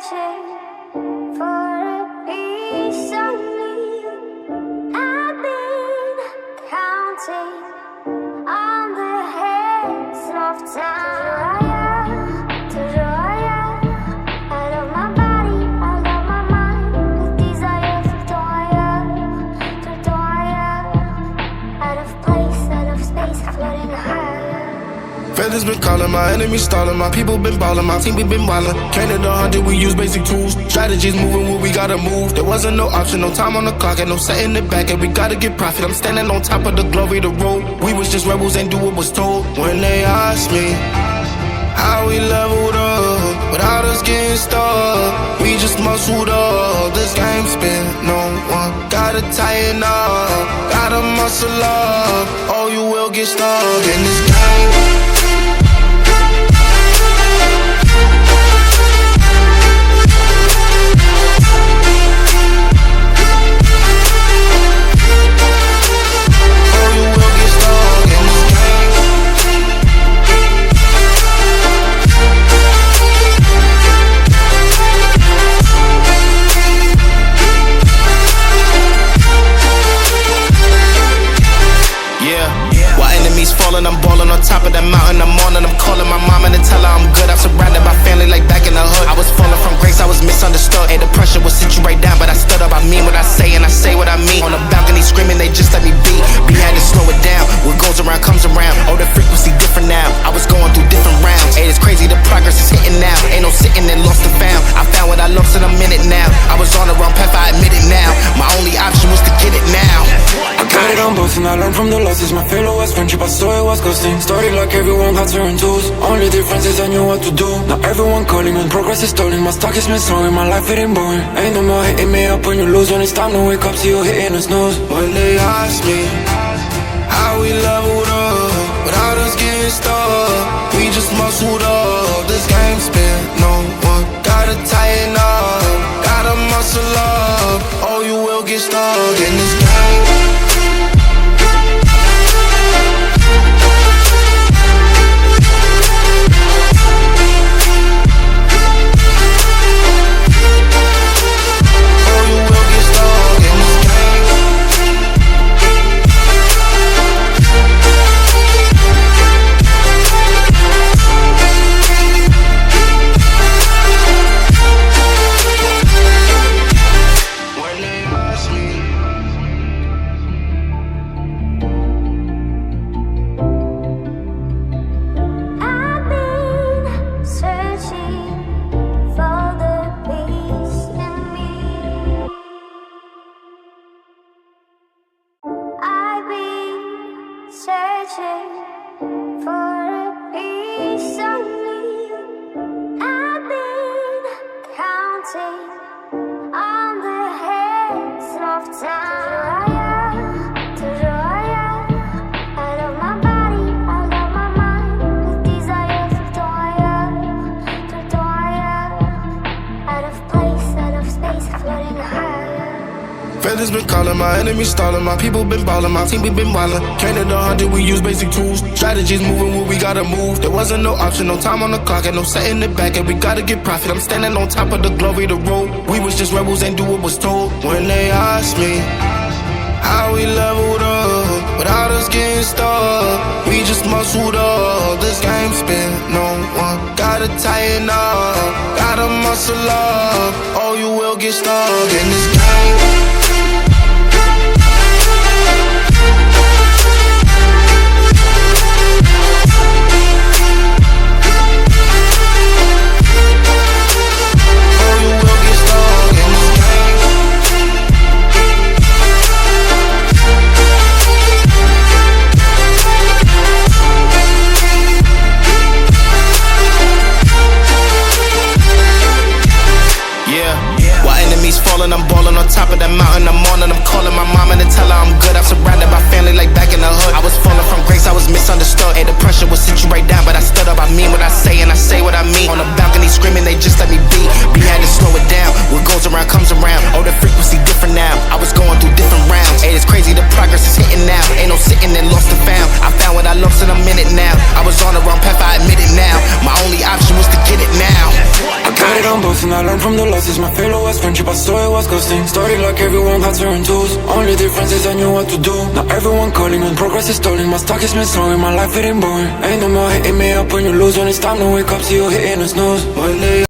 searching for a piece of me. I've been counting on the hands of time. To draw ya out of my body, out of my mind, with desire to draw ya out of place, out of space, floating high. Feathers been calling, my enemies stalling, my people been ballin', my team we been ballin'. Can't the 100, we use basic tools. Strategies moving where we gotta move. There wasn't no option, no time on the clock, and no setting it back, and we gotta get profit. I'm standing on top of the glory, the road. We was just rebels, ain't do what was told. When they asked me how we leveled up, without us getting stuck, we just muscled up. This game spin, no one gotta tighten up, gotta muscle up, or you will get stuck in this game. I'm ballin' on top of that mountain, I'm on and I'm calling my mama to tell her I'm good. I'm surrounded by family like back in the hood. I was falling from grace, I was misunderstood. Hey, the pressure will sit you right down, but I stood up. I mean what I say and I say what I mean. On the balcony screaming, they just let me be. We had to slow it down, what goes around comes around. Oh, the frequency different now, I was going through different rounds. Hey, it's crazy, the progress is hitting now. Ain't no sitting and lost and found. I found what I lost in a minute now. I was on the wrong path, I admit it now. My only option was to get it now. I got it on both and I learned from the losses. My failure was friendship, I saw it was ghosting. Started like everyone had certain tools. Only difference is I knew what to do. Now everyone calling when progress is stolen. My stock is missing, my life it ain't boring. Ain't no more hitting me up when you lose. When it's time to wake up, see you hitting the snooze. When they ask me how we leveled up, without us getting stuck, we just muscled up. This game spin, no one gotta tighten up, gotta muscle up, or you will get stuck in this game. Searching for a piece of me. I've been counting on the hands of time. To draw ya out of my body, out of my mind, with desire to draw ya out of place, out of space, floating high. Feathers been calling, my enemies stalling, my people been ballin', my team we been ballin'. Can't the 100, we use basic tools. Strategies moving where we gotta move. There wasn't no option, no time on the clock, and no setting it back, and we gotta get profit. I'm standing on top of the glory, the road. We was just rebels, ain't do what was told. When they asked me how we leveled up, without us getting stuck, we just muscled up. This game spin, no one gotta tighten up, gotta muscle up, or you will get stuck in this game. I'm ballin' on top of that mountain, I'm on and I'm calling my mama to tell her I'm good. I'm surrounded by family like back in the hood. I was falling from grace, I was misunderstood. Hey, the pressure will sit you right down, but I stood up. I mean what I say and I say what I mean. On the balcony screaming, they just let me be. We had to slow it down, what goes around comes around. Oh, the frequency different now, I was going through different rounds. Hey, it's crazy, the progress is hitting now. Ain't no sitting and lost and found. I found what I lost in a minute now. I was on the wrong path, I admit it now. My only option was to get it now. I got it on both both and I learned from the losses. My failure was friendship, I saw it was ghosting. Started like everyone had turn twos. Only difference is I knew what to do. Now everyone calling when progress is stalling. My stock is missing, my life it ain't boring. Ain't no more hitting me up when you lose. When it's time to wake up, see you hitting the snooze. One day